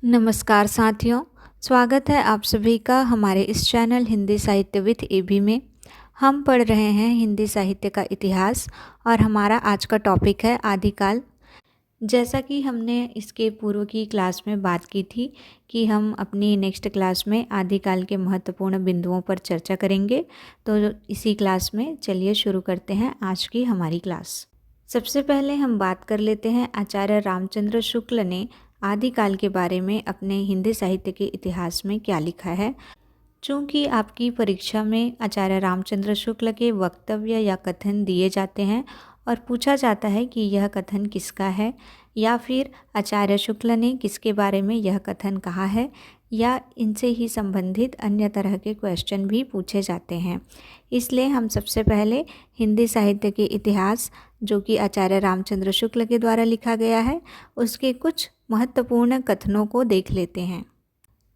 नमस्कार साथियों, स्वागत है आप सभी का हमारे इस चैनल हिंदी साहित्य विद एबी में। हम पढ़ रहे हैं हिंदी साहित्य का इतिहास और हमारा आज का टॉपिक है आदिकाल। जैसा कि हमने इसके पूर्व की क्लास में बात की थी कि हम अपनी नेक्स्ट क्लास में आदिकाल के महत्वपूर्ण बिंदुओं पर चर्चा करेंगे, तो इसी क्लास में चलिए शुरू करते हैं आज की हमारी क्लास। सबसे पहले हम बात कर लेते हैं आचार्य रामचंद्र शुक्ल ने आदिकाल के बारे में अपने हिंदी साहित्य के इतिहास में क्या लिखा है। चूँकि आपकी परीक्षा में आचार्य रामचंद्र शुक्ल के वक्तव्य या कथन दिए जाते हैं और पूछा जाता है कि यह कथन किसका है, या फिर आचार्य शुक्ल ने किसके बारे में यह कथन कहा है, या इनसे ही संबंधित अन्य तरह के क्वेश्चन भी पूछे जाते हैं। इसलिए हम सबसे पहले हिंदी साहित्य के इतिहास, जो कि आचार्य रामचंद्र शुक्ल के द्वारा लिखा गया है, उसके कुछ महत्वपूर्ण कथनों को देख लेते हैं।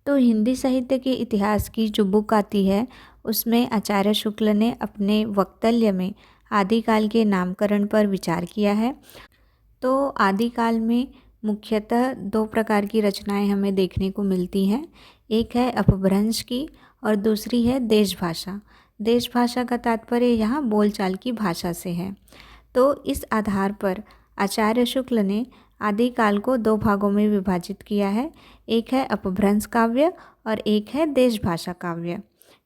तो हिंदी साहित्य के इतिहास की जो बुक आती है, उसमें आचार्य शुक्ल ने अपने वक्तव्य में आदिकाल के नामकरण पर विचार किया है। तो आदिकाल में मुख्यतः दो प्रकार की रचनाएं हमें देखने को मिलती हैं। एक है अपभ्रंश की और दूसरी है देशभाषा। देशभाषा का तात्पर्य यहाँ बोलचाल की भाषा से है। तो इस आधार पर आचार्य शुक्ल ने आदिकाल को दो भागों में विभाजित किया है। एक है अपभ्रंश काव्य और एक है देशभाषा काव्य।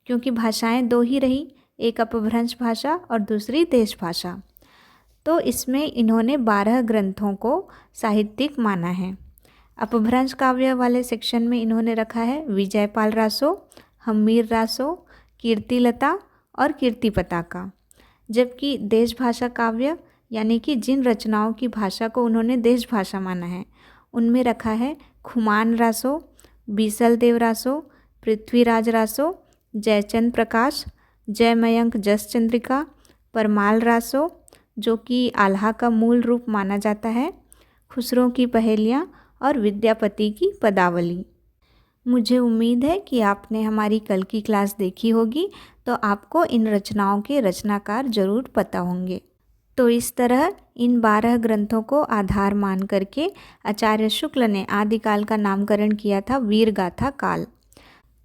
क्योंकि भाषाएं दो ही रही, एक अपभ्रंश भाषा और दूसरी देशभाषा, तो इसमें इन्होंने 12 ग्रंथों को साहित्यिक माना है। अपभ्रंश काव्य वाले सेक्शन में इन्होंने रखा है विजयपाल रासो, हम्मीर रासो, कीर्तिलता और कीर्ति पताका। जबकि देशभाषा काव्य यानी कि जिन रचनाओं की भाषा को उन्होंने देशभाषा माना है, उनमें रखा है खुमान रासो, बीसल देव रासो, पृथ्वीराज रासो, जयचंद प्रकाश, जयमयंक जस चंद्रिका, परमाल रासो, जो कि आल्हा का मूल रूप माना जाता है, खुसरो की पहेलियाँ और विद्यापति की पदावली। मुझे उम्मीद है कि आपने हमारी कल की क्लास देखी होगी, तो आपको इन रचनाओं के रचनाकार जरूर पता होंगे। तो इस तरह इन 12 ग्रंथों को आधार मान करके आचार्य शुक्ल ने आदिकाल का नामकरण किया था वीरगाथा काल।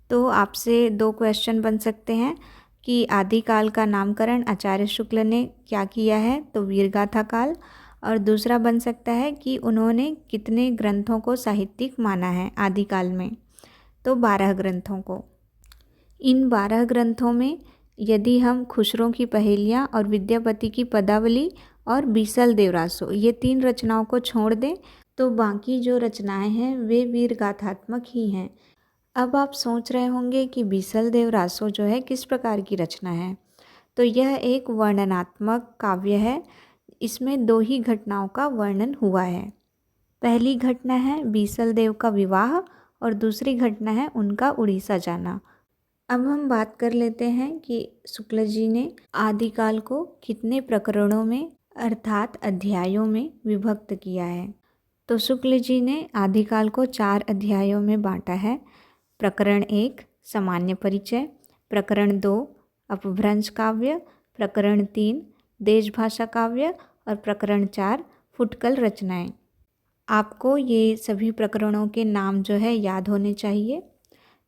तो आपसे दो क्वेश्चन बन सकते हैं कि आदिकाल का नामकरण आचार्य शुक्ल ने क्या किया है, तो वीरगाथा काल। और दूसरा बन सकता है कि उन्होंने कितने ग्रंथों को साहित्यिक माना है आदिकाल में, तो 12 ग्रंथों को। इन 12 ग्रंथों में यदि हम खुसरो की पहेलियाँ और विद्यापति की पदावली और बीसल देवरासो, ये 3 रचनाओं को छोड़ दें, तो बाकी जो रचनाएं हैं वे वीरगाथात्मक ही हैं। अब आप सोच रहे होंगे कि बीसल देवरासो जो है किस प्रकार की रचना है। तो यह एक वर्णनात्मक काव्य है। इसमें 2 ही घटनाओं का वर्णन हुआ है। पहली घटना है बीसल देव का विवाह और दूसरी घटना है उनका उड़ीसा जाना। अब हम बात कर लेते हैं कि शुक्ल जी ने आदिकाल को कितने प्रकरणों में अर्थात अध्यायों में विभक्त किया है। तो शुक्ल जी ने आदिकाल को 4 अध्यायों में बांटा है। प्रकरण 1 सामान्य परिचय, प्रकरण 2 अपभ्रंश काव्य, प्रकरण 3 देशभाषा काव्य और प्रकरण 4 फुटकल रचनाएं। आपको ये सभी प्रकरणों के नाम जो है याद होने चाहिए।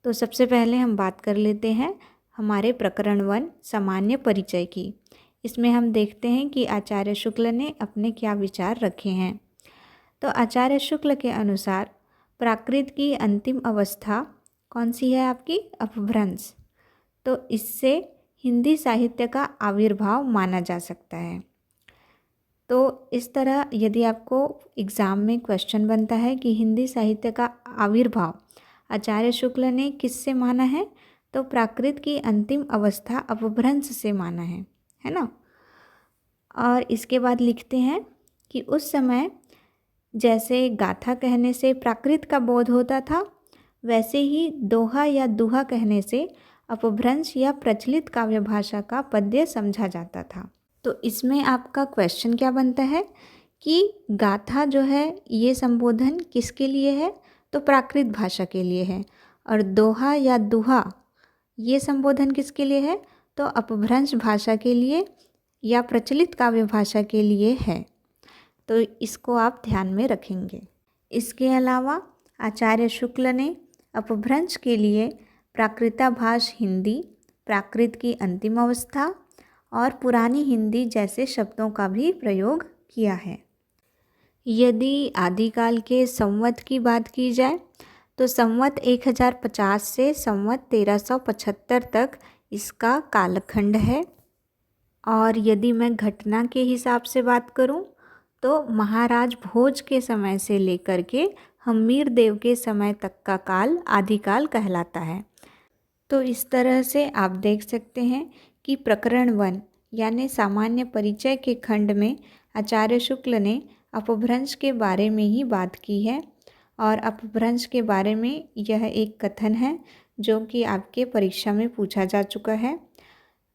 तो सबसे पहले हम बात कर लेते हैं हमारे प्रकरण 1 सामान्य परिचय की। इसमें हम देखते हैं कि आचार्य शुक्ल ने अपने क्या विचार रखे हैं। तो आचार्य शुक्ल के अनुसार प्राकृत की अंतिम अवस्था कौन सी है आपकी? अपभ्रंश। तो इससे हिंदी साहित्य का आविर्भाव माना जा सकता है। तो इस तरह यदि आपको एग्ज़ाम में क्वेश्चन बनता है कि हिंदी साहित्य का आविर्भाव आचार्य शुक्ल ने किससे माना है, तो प्राकृत की अंतिम अवस्था अपभ्रंश से माना है ना। और इसके बाद लिखते हैं कि उस समय जैसे गाथा कहने से प्राकृत का बोध होता था, वैसे ही दोहा या दुहा कहने से अपभ्रंश या प्रचलित काव्य भाषा का पद्य समझा जाता था। तो इसमें आपका क्वेश्चन क्या बनता है कि गाथा जो है ये संबोधन किसके लिए है, तो प्राकृत भाषा के लिए है, और दोहा या दुहा ये संबोधन किसके लिए है, तो अपभ्रंश भाषा के लिए या प्रचलित काव्य भाषा के लिए है। तो इसको आप ध्यान में रखेंगे। इसके अलावा आचार्य शुक्ल ने अपभ्रंश के लिए प्राकृताभास हिंदी, प्राकृत की अंतिम अवस्था और पुरानी हिंदी जैसे शब्दों का भी प्रयोग किया है। यदि आदिकाल के संवत की बात की जाए तो संवत 1050 से संवत 1375 तक इसका कालखंड है। और यदि मैं घटना के हिसाब से बात करूं तो महाराज भोज के समय से लेकर के हम्मीर देव के समय तक का काल आदिकाल कहलाता है। तो इस तरह से आप देख सकते हैं कि प्रकरण 1 यानी सामान्य परिचय के खंड में आचार्य शुक्ल ने अपभ्रंश के बारे में ही बात की है। और अपभ्रंश के बारे में यह एक कथन है जो कि आपके परीक्षा में पूछा जा चुका है।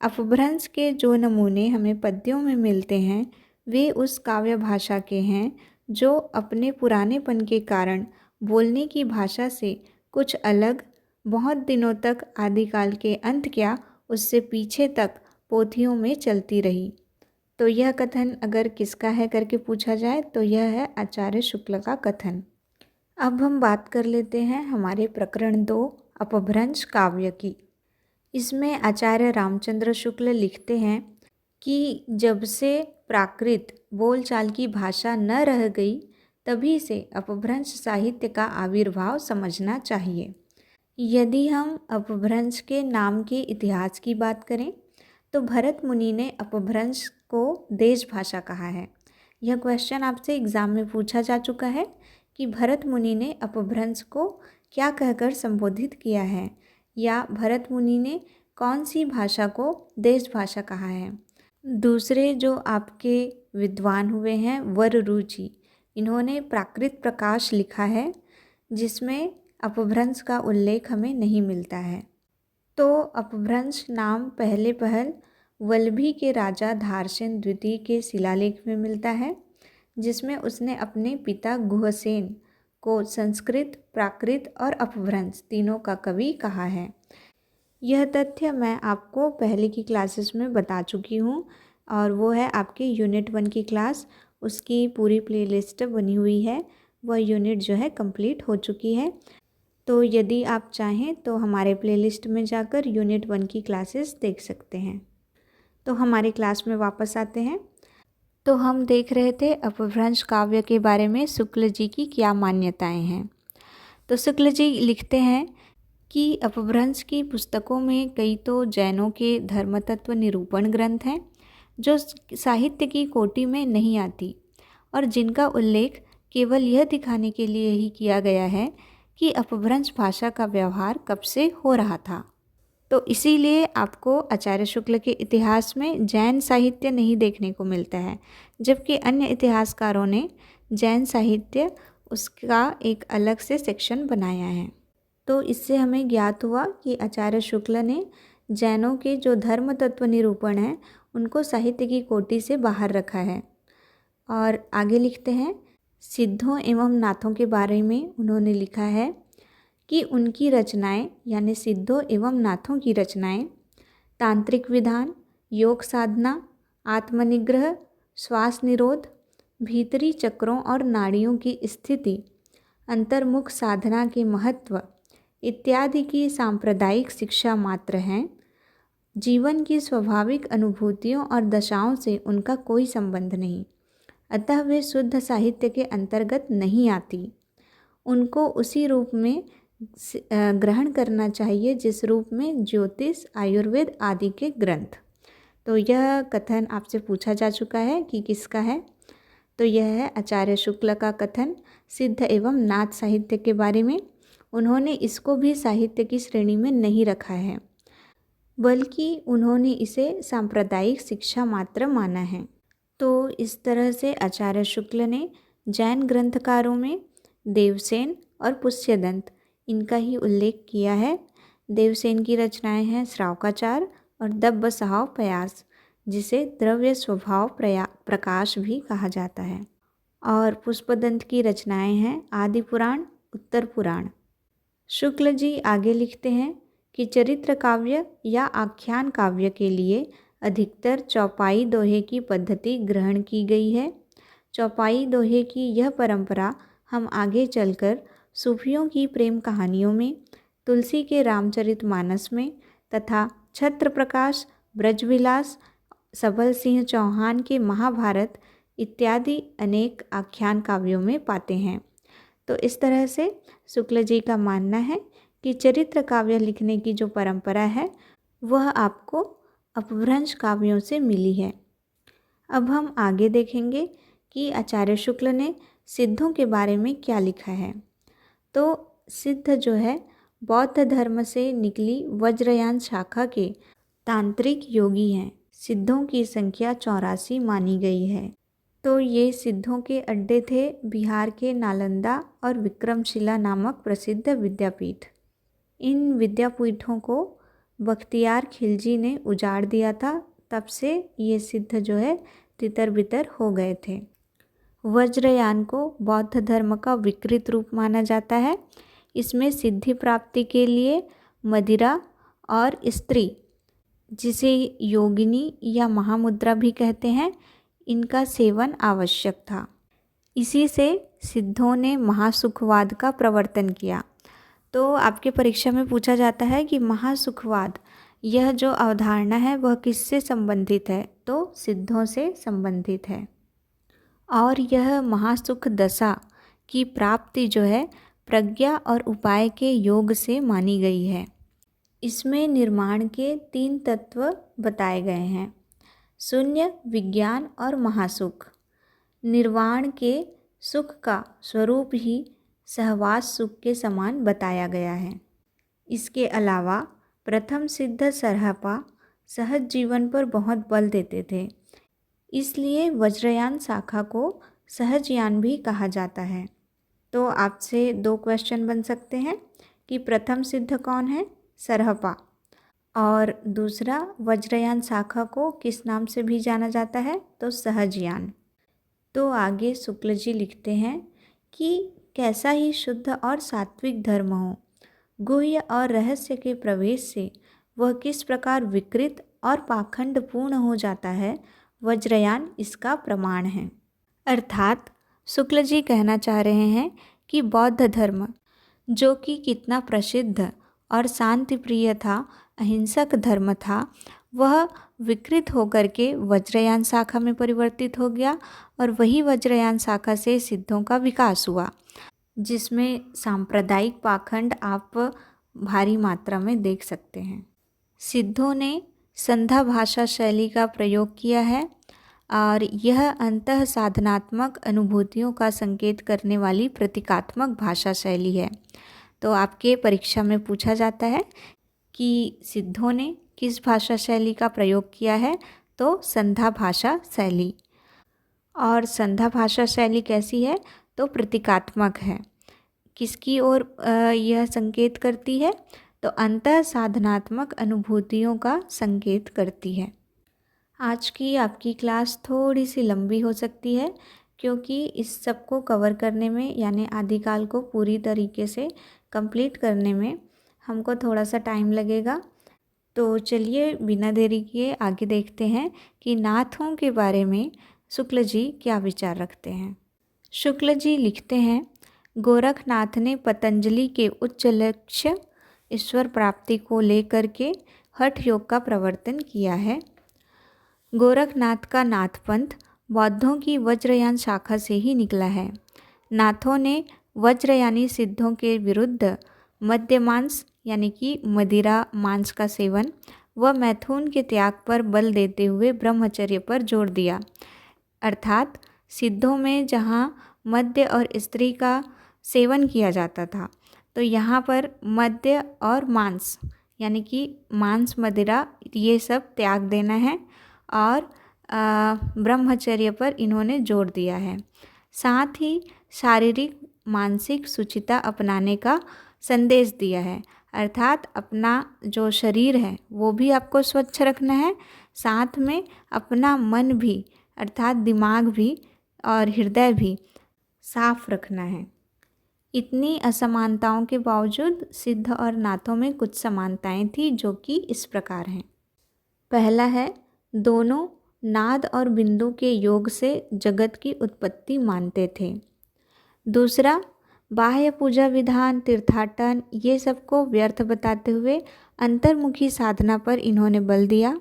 अपभ्रंश के जो नमूने हमें पद्यों में मिलते हैं वे उस काव्य भाषा के हैं जो अपने पुरानेपन के कारण बोलने की भाषा से कुछ अलग, बहुत दिनों तक आदिकाल के अंत क्या उससे पीछे तक पोथियों में चलती रही। तो यह कथन अगर किसका है करके पूछा जाए तो यह है आचार्य शुक्ल का कथन। अब हम बात कर लेते हैं हमारे प्रकरण 2 अपभ्रंश काव्य की। इसमें आचार्य रामचंद्र शुक्ल लिखते हैं कि जब से प्राकृत बोलचाल की भाषा न रह गई तभी से अपभ्रंश साहित्य का आविर्भाव समझना चाहिए। यदि हम अपभ्रंश के नाम के इतिहास की बात करें तो भरत मुनि ने अपभ्रंश को देश भाषा कहा है। यह क्वेश्चन आपसे एग्जाम में पूछा जा चुका है कि भरत मुनि ने अपभ्रंश को क्या कहकर संबोधित किया है या भरत मुनि ने कौन सी भाषा को देश भाषा कहा है। दूसरे जो आपके विद्वान हुए हैं वररुचि, इन्होंने प्राकृत प्रकाश लिखा है जिसमें अपभ्रंश का उल्लेख हमें नहीं मिलता है। तो अपभ्रंश नाम पहले पहल वल्लभी के राजा धारसेन द्वितीय के शिलालेख में मिलता है जिसमें उसने अपने पिता गुहसेन को संस्कृत, प्राकृत और अपभ्रंश तीनों का कवि कहा है। यह तथ्य मैं आपको पहले की क्लासेस में बता चुकी हूँ और वो है आपके यूनिट 1 की क्लास, उसकी पूरी प्लेलिस्ट बनी हुई है। वह यूनिट जो है कंप्लीट हो चुकी है। तो यदि आप चाहें तो हमारे प्लेलिस्ट में जाकर यूनिट 1 की क्लासेस देख सकते हैं। तो हमारी क्लास में वापस आते हैं। तो हम देख रहे थे अपभ्रंश काव्य के बारे में शुक्ल जी की क्या मान्यताएं हैं। तो शुक्ल जी लिखते हैं कि अपभ्रंश की पुस्तकों में कई तो जैनों के धर्मतत्व निरूपण ग्रंथ हैं जो साहित्य की कोटि में नहीं आती और जिनका उल्लेख केवल यह दिखाने के लिए ही किया गया है कि अपभ्रंश भाषा का व्यवहार कब से हो रहा था। तो इसीलिए आपको आचार्य शुक्ल के इतिहास में जैन साहित्य नहीं देखने को मिलता है, जबकि अन्य इतिहासकारों ने जैन साहित्य उसका एक अलग से सेक्शन बनाया है। तो इससे हमें ज्ञात हुआ कि आचार्य शुक्ल ने जैनों के जो धर्म तत्व निरूपण हैं उनको साहित्य की कोटि से बाहर रखा है। और आगे लिखते हैं, सिद्धों एवं नाथों के बारे में उन्होंने लिखा है कि उनकी रचनाएं यानी सिद्धों एवं नाथों की रचनाएं तांत्रिक विधान, योग साधना, आत्मनिग्रह, श्वास निरोध, भीतरी चक्रों और नाड़ियों की स्थिति, अंतर्मुख साधना के महत्व इत्यादि की सांप्रदायिक शिक्षा मात्र हैं। जीवन की स्वाभाविक अनुभूतियों और दशाओं से उनका कोई संबंध नहीं, अतः वे शुद्ध साहित्य के अंतर्गत नहीं आती। उनको उसी रूप में ग्रहण करना चाहिए जिस रूप में ज्योतिष, आयुर्वेद आदि के ग्रंथ। तो यह कथन आपसे पूछा जा चुका है कि किसका है। तो यह है आचार्य शुक्ल का कथन सिद्ध एवं नाथ साहित्य के बारे में। उन्होंने इसको भी साहित्य की श्रेणी में नहीं रखा है, बल्कि उन्होंने इसे सांप्रदायिक शिक्षा मात्र माना है। तो इस तरह से आचार्य शुक्ल ने जैन ग्रंथकारों में देवसेन और पुष्यदंत इनका ही उल्लेख किया है। देवसेन की रचनाएं हैं श्रावकाचार और दब्ब सहाव प्रयास, जिसे द्रव्य स्वभाव प्रकाश भी कहा जाता है। और पुष्पदंत की रचनाएं हैं आदि पुराण, उत्तर पुराण। शुक्ल जी आगे लिखते हैं कि चरित्र काव्य या आख्यान काव्य के लिए अधिकतर चौपाई दोहे की पद्धति ग्रहण की गई है। चौपाई दोहे की यह परंपरा हम आगे चलकर सूफियों की प्रेम कहानियों में, तुलसी के रामचरितमानस में तथा छत्र प्रकाश, ब्रजविलास, सबल सिंह चौहान के महाभारत इत्यादि अनेक आख्यान काव्यों में पाते हैं। तो इस तरह से शुक्ल जी का मानना है कि चरित्र काव्य लिखने की जो परंपरा है वह आपको अपभ्रंश काव्यों से मिली है। अब हम आगे देखेंगे कि आचार्य शुक्ल ने सिद्धों के बारे में क्या लिखा है। तो सिद्ध जो है बौद्ध धर्म से निकली वज्रयान शाखा के तांत्रिक योगी हैं। सिद्धों की संख्या 84 मानी गई है। तो ये सिद्धों के अड्डे थे बिहार के नालंदा और विक्रमशिला नामक प्रसिद्ध विद्यापीठ। इन विद्यापीठों को बख्तियार खिलजी ने उजाड़ दिया था, तब से ये सिद्ध जो है तितर बितर हो गए थे। वज्रयान को बौद्ध धर्म का विकृत रूप माना जाता है। इसमें सिद्धि प्राप्ति के लिए मदिरा और स्त्री, जिसे योगिनी या महामुद्रा भी कहते हैं, इनका सेवन आवश्यक था। इसी से सिद्धों ने महासुखवाद का प्रवर्तन किया। तो आपके परीक्षा में पूछा जाता है कि महासुखवाद, यह जो अवधारणा है वह किससे संबंधित है? तो सिद्धों से संबंधित है। और यह महासुख दशा की प्राप्ति जो है प्रज्ञा और उपाय के योग से मानी गई है। इसमें निर्माण के 3 तत्व बताए गए हैं: शून्य, विज्ञान और महासुख। निर्वाण के सुख का स्वरूप ही सहवास सुख के समान बताया गया है। इसके अलावा प्रथम सिद्ध सरहपा सहज जीवन पर बहुत बल देते थे, इसलिए वज्रयान शाखा को सहजयान भी कहा जाता है। तो आपसे 2 क्वेश्चन बन सकते हैं कि प्रथम सिद्ध कौन है? सरहपा। और दूसरा, वज्रयान शाखा को किस नाम से भी जाना जाता है? तो सहजयान। तो आगे शुक्ल जी लिखते हैं कि कैसा ही शुद्ध और सात्विक धर्म हो, गुह्य और रहस्य के प्रवेश से वह किस प्रकार विकृत और पाखंडपूर्ण हो जाता है, वज्रयान इसका प्रमाण है। अर्थात शुक्ल जी कहना चाह रहे हैं कि बौद्ध धर्म, जो कि कितना प्रसिद्ध और शांति प्रिय था, अहिंसक धर्म था, वह विकृत होकर के वज्रयान शाखा में परिवर्तित हो गया और वही वज्रयान शाखा से सिद्धों का विकास हुआ, जिसमें सांप्रदायिक पाखंड आप भारी मात्रा में देख सकते हैं। सिद्धों ने संध्या भाषा शैली का प्रयोग किया है और यह अंतः साधनात्मक अनुभूतियों का संकेत करने वाली प्रतीकात्मक भाषा शैली है। तो आपके परीक्षा में पूछा जाता है कि सिद्धों ने किस भाषा शैली का प्रयोग किया है? तो संध्या भाषा शैली। और संध्या भाषा शैली कैसी है? तो प्रतीकात्मक है। किसकी ओर यह संकेत करती है? तो अंतः साधनात्मक अनुभूतियों का संकेत करती है। आज की आपकी क्लास थोड़ी सी लंबी हो सकती है, क्योंकि इस सब को कवर करने में, यानी आदिकाल को पूरी तरीके से कंप्लीट करने में हमको थोड़ा सा टाइम लगेगा। तो चलिए बिना देरी किए आगे देखते हैं कि नाथों के बारे में शुक्ल जी क्या विचार रखते हैं। शुक्ल जी लिखते हैं, गोरखनाथ ने पतंजलि के उच्च लक्ष्य ईश्वर प्राप्ति को लेकर के हठ योग का प्रवर्तन किया है। गोरखनाथ का नाथपंथ बौद्धों की वज्रयान शाखा से ही निकला है। नाथों ने वज्रयानी सिद्धों के विरुद्ध मद्यमांस यानी कि मदिरा मांस का सेवन व मैथुन के त्याग पर बल देते हुए ब्रह्मचर्य पर जोर दिया। अर्थात सिद्धों में जहाँ मद्य और स्त्री का सेवन किया जाता था, तो यहाँ पर मद्य और मांस यानी कि मांस मदिरा ये सब त्याग देना है और ब्रह्मचर्य पर इन्होंने जोर दिया है। साथ ही शारीरिक मानसिक शुचिता अपनाने का संदेश दिया है। अर्थात अपना जो शरीर है वो भी आपको स्वच्छ रखना है, साथ में अपना मन भी अर्थात दिमाग भी और हृदय भी साफ रखना है। इतनी असमानताओं के बावजूद सिद्ध और नाथों में कुछ समानताएं थी, जो कि इस प्रकार हैं। पहला है, दोनों नाद और बिंदु के योग से जगत की उत्पत्ति मानते थे। दूसरा, बाह्य पूजा विधान, तीर्थाटन ये सबको व्यर्थ बताते हुए अंतर्मुखी साधना पर इन्होंने बल दिया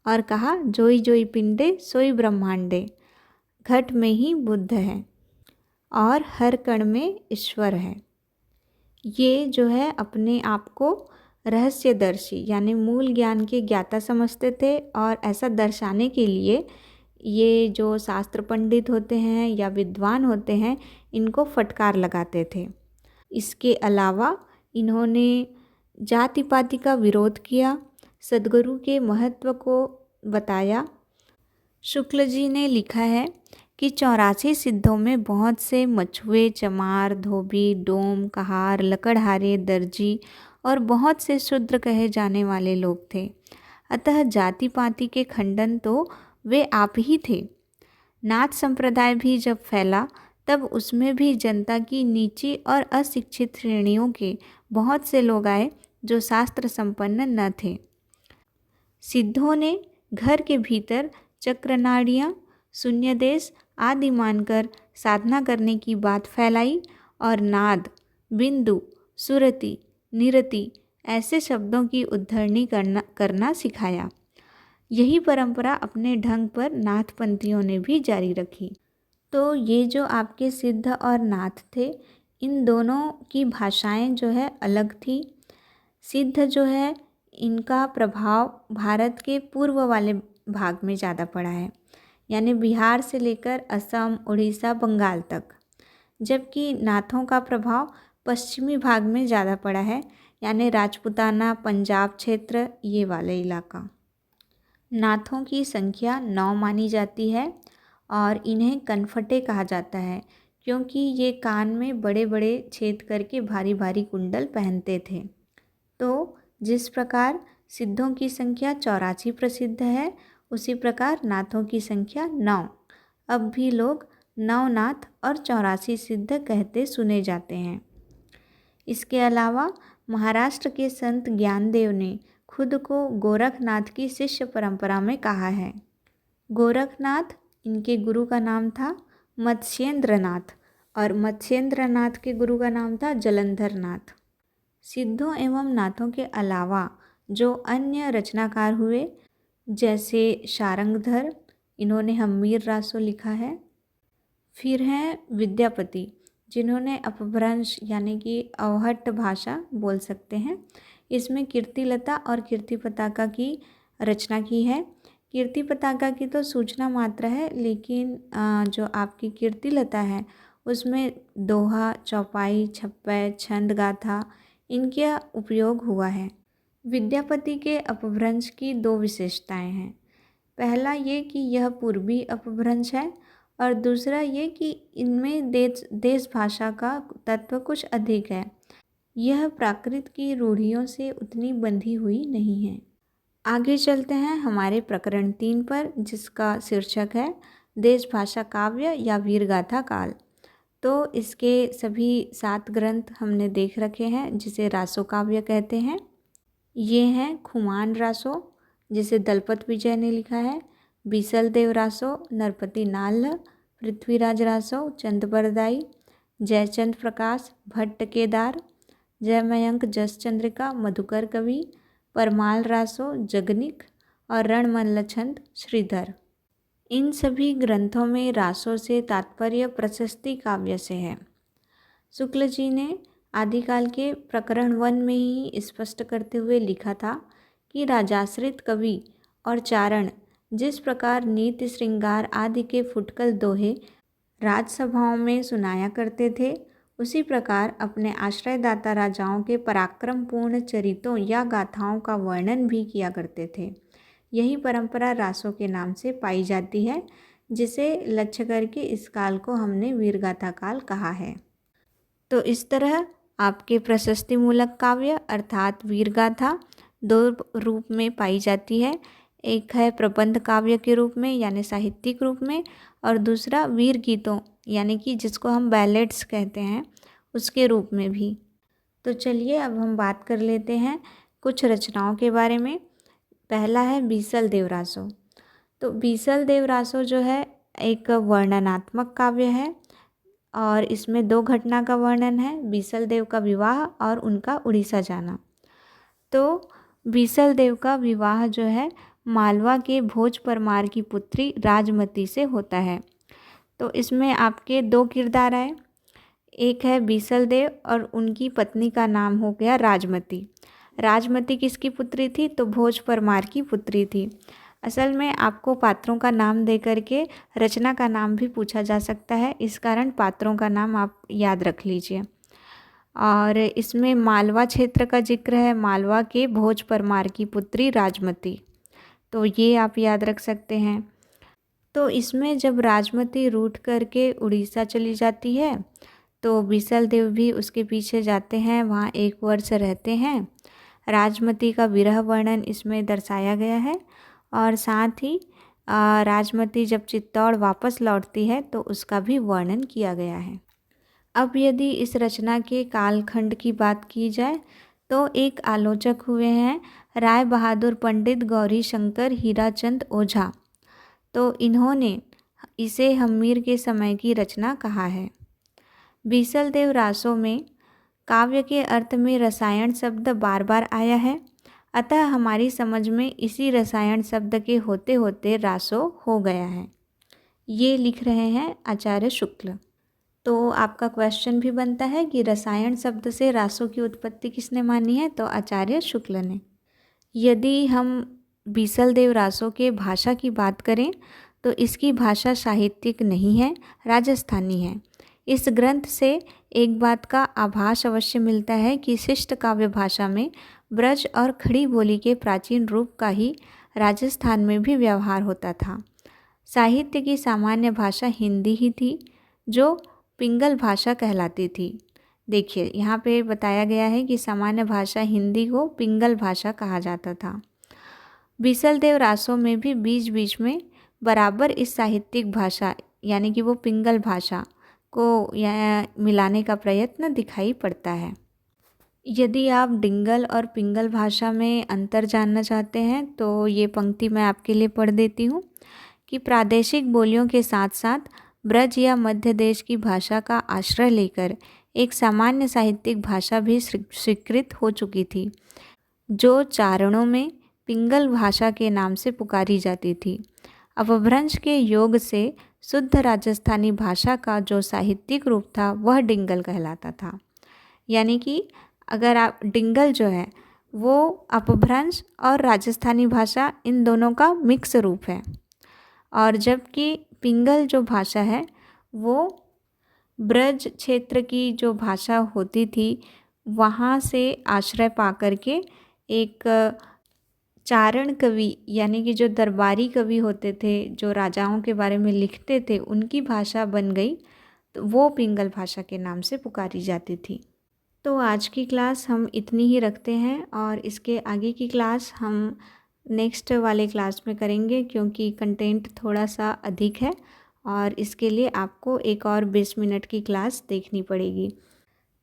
और कहा, जोई जोई पिंडे सोई ब्रह्मांडे, घट में ही बुद्ध है और हर कण में ईश्वर है। ये जो है अपने आप को रहस्यदर्शी यानी मूल ज्ञान के ज्ञाता समझते थे और ऐसा दर्शाने के लिए ये जो शास्त्र पंडित होते हैं या विद्वान होते हैं इनको फटकार लगाते थे। इसके अलावा इन्होंने जाति पाति का विरोध किया, सद्गुरु के महत्व को बताया। शुक्ल जी ने लिखा है कि 84 सिद्धों में बहुत से मछुए, चमार, धोबी, डोम, कहार, लकड़हारे, दर्जी और बहुत से शूद्र कहे जाने वाले लोग थे। अतः जाति पाति के खंडन तो वे आप ही थे। नाथ संप्रदाय भी जब फैला तब उसमें भी जनता की नीची और अशिक्षित श्रेणियों के बहुत से लोग आए जो शास्त्र संपन्न न थे। सिद्धों ने घर के भीतर चक्रनाड़ियाँ, शून्य देश आदि मानकर साधना करने की बात फैलाई और नाद, बिंदु, सुरति, निरति ऐसे शब्दों की उद्धरणी करना सिखाया। यही परंपरा अपने ढंग पर नाथपंथियों ने भी जारी रखी। तो ये जो आपके सिद्ध और नाथ थे, इन दोनों की भाषाएं जो है अलग थी। सिद्ध जो है इनका प्रभाव भारत के पूर्व वाले भाग में ज़्यादा पड़ा है, यानी बिहार से लेकर असम, उड़ीसा, बंगाल तक, जबकि नाथों का प्रभाव पश्चिमी भाग में ज़्यादा पड़ा है, यानी राजपूताना, पंजाब क्षेत्र, ये वाले इलाका। नाथों की संख्या 9 मानी जाती है और इन्हें कनफटे कहा जाता है क्योंकि ये कान में बड़े बड़े छेद करके भारी भारी कुंडल पहनते थे। तो जिस प्रकार सिद्धों की संख्या 84 प्रसिद्ध है, उसी प्रकार नाथों की संख्या 9। अब भी लोग नवनाथ और 84 सिद्ध कहते सुने जाते हैं। इसके अलावा महाराष्ट्र के संत ज्ञानदेव ने खुद को गोरखनाथ की शिष्य परंपरा में कहा है। गोरखनाथ इनके गुरु का नाम था मत्स्येंद्रनाथ और मत्स्येंद्रनाथ के गुरु का नाम था जलंधरनाथ। सिद्धों एवं नाथों के अलावा जो अन्य रचनाकार हुए, जैसे शारंगधर, इन्होंने हम्मीर रासो लिखा है। फिर हैं विद्यापति, जिन्होंने अपभ्रंश यानी कि अवहट्ट भाषा बोल सकते हैं, इसमें कीर्तिलता और कीर्ति पताका की रचना की है। कीर्ति पताका की तो सूचना मात्र है, लेकिन जो आपकी कीर्तिलता है उसमें दोहा, चौपाई, छप्पय, छंद, गाथा इनका उपयोग हुआ है। विद्यापति के अपभ्रंश की 2 विशेषताएं हैं। पहला ये कि यह पूर्वी अपभ्रंश है और दूसरा ये कि इनमें देश भाषा का तत्व कुछ अधिक है। यह प्राकृत की रूढ़ियों से उतनी बंधी हुई नहीं है। आगे चलते हैं हमारे प्रकरण 3 पर, जिसका शीर्षक है देश भाषा काव्य या वीरगाथा काल। तो इसके सभी 7 ग्रंथ हमने देख रखे हैं, जिसे रासो काव्य कहते हैं। ये हैं खुमान रासो, जिसे दलपत विजय ने लिखा है, बीसल देव रासो, नरपति नाल्ह, पृथ्वीराज रासो, चंदबरदाई, जयचंद प्रकाश, भट्ट केदार, जयमयंक जस चंद्रिका, मधुकर कवि, परमाल रासो, जगनिक और रणमल्ल छंद श्रीधर। इन सभी ग्रंथों में रासों से तात्पर्य प्रशस्ति काव्य से है। शुक्ल जी ने आदिकाल के प्रकरण 1 में ही स्पष्ट करते हुए लिखा था कि राजाश्रित कवि और चारण जिस प्रकार नीति श्रृंगार आदि के फुटकल दोहे राजसभाओं में सुनाया करते थे, उसी प्रकार अपने आश्रयदाता राजाओं के पराक्रमपूर्ण चरितों या गाथाओं का वर्णन भी किया करते थे। यही परंपरा रासों के नाम से पाई जाती है, जिसे लक्ष्य करके इस काल को हमने वीरगाथा काल कहा है। तो इस तरह आपके प्रशस्तिमूलक काव्य अर्थात वीरगाथा 2 रूप में पाई जाती है। एक है प्रबंध काव्य के रूप में यानी साहित्यिक रूप में, और दूसरा वीर गीतों यानी कि जिसको हम बैलेड्स कहते हैं उसके रूप में भी। तो चलिए अब हम बात कर लेते हैं कुछ रचनाओं के बारे में। पहला है बीसल देव रासो। तो बीसल देव रासो जो है एक वर्णनात्मक काव्य है और इसमें 2 घटना का वर्णन है, बीसल देव का विवाह और उनका उड़ीसा जाना। तो बीसल देव का विवाह जो है मालवा के भोज परमार की पुत्री राजमती से होता है। तो इसमें आपके 2 किरदार आए, एक है बीसल देव और उनकी पत्नी का नाम हो गया राजमती। राजमती किसकी पुत्री थी? तो भोज परमार की पुत्री थी। असल में आपको पात्रों का नाम दे करके रचना का नाम भी पूछा जा सकता है, इस कारण पात्रों का नाम आप याद रख लीजिए। और इसमें मालवा क्षेत्र का जिक्र है, मालवा के भोज परमार की पुत्री राजमती, तो ये आप याद रख सकते हैं। तो इसमें जब राजमती रूठ करके उड़ीसा चली जाती है तो बीसल देव भी उसके पीछे जाते हैं, वहाँ 1 वर्ष रहते हैं। राजमती का विरह वर्णन इसमें दर्शाया गया है और साथ ही राजमती जब चित्तौड़ वापस लौटती है तो उसका भी वर्णन किया गया है। अब यदि इस रचना के कालखंड की बात की जाए तो एक आलोचक हुए हैं राय बहादुर पंडित गौरी शंकर हीराचंद ओझा। तो इन्होंने इसे हम्मीर के समय की रचना कहा है। बीसल देव रासों में काव्य के अर्थ में रसायन शब्द बार बार आया है, अतः हमारी समझ में इसी रसायन शब्द के होते होते रासो हो गया है। ये लिख रहे हैं आचार्य शुक्ल। तो आपका क्वेश्चन भी बनता है कि रसायन शब्द से रासों की उत्पत्ति किसने मानी है? तो आचार्य शुक्ल ने। यदि हम बीसल देव रासों के भाषा की बात करें तो इसकी भाषा साहित्यिक नहीं है, राजस्थानी है। इस ग्रंथ से एक बात का आभास अवश्य मिलता है कि शिष्ट काव्य भाषा में ब्रज और खड़ी बोली के प्राचीन रूप का ही राजस्थान में भी व्यवहार होता था। साहित्य की सामान्य भाषा हिंदी ही थी, जो पिंगल भाषा कहलाती थी। देखिए यहाँ पे बताया गया है कि सामान्य भाषा हिंदी को पिंगल भाषा कहा जाता था। बीसल देव रासों में भी बीच बीच में बराबर इस साहित्यिक भाषा यानी कि वो पिंगल भाषा को मिलाने का प्रयत्न दिखाई पड़ता है। यदि आप डिंगल और पिंगल भाषा में अंतर जानना चाहते हैं तो ये पंक्ति मैं आपके लिए पढ़ देती हूँ कि प्रादेशिक बोलियों के साथ साथ ब्रज या मध्य देश की भाषा का आश्रय लेकर एक सामान्य साहित्यिक भाषा भी स्वीकृत हो चुकी थी, जो चारणों में पिंगल भाषा के नाम से पुकारी जाती थी। अपभ्रंश के योग से शुद्ध राजस्थानी भाषा का जो साहित्यिक रूप था वह डिंगल कहलाता था। यानी कि अगर आप डिंगल जो है वो अपभ्रंश और राजस्थानी भाषा इन दोनों का मिक्स रूप है, और जबकि पिंगल जो भाषा है वो ब्रज क्षेत्र की जो भाषा होती थी वहाँ से आश्रय पा करके एक चारण कवि यानी कि जो दरबारी कवि होते थे, जो राजाओं के बारे में लिखते थे, उनकी भाषा बन गई, तो वो पिंगल भाषा के नाम से पुकारी जाती थी। तो आज की क्लास हम इतनी ही रखते हैं और इसके आगे की क्लास हम नेक्स्ट वाले क्लास में करेंगे, क्योंकि कंटेंट थोड़ा सा अधिक है और इसके लिए आपको एक और 20 मिनट की क्लास देखनी पड़ेगी।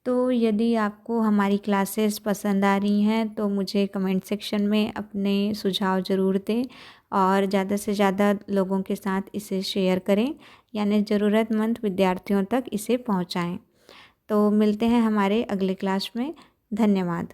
तो यदि आपको हमारी क्लासेस पसंद आ रही हैं तो मुझे कमेंट सेक्शन में अपने सुझाव ज़रूर दें और ज़्यादा से ज़्यादा लोगों के साथ इसे शेयर करें, यानी ज़रूरतमंद विद्यार्थियों तक इसे पहुंचाएं। तो मिलते हैं हमारे अगले क्लास में। धन्यवाद।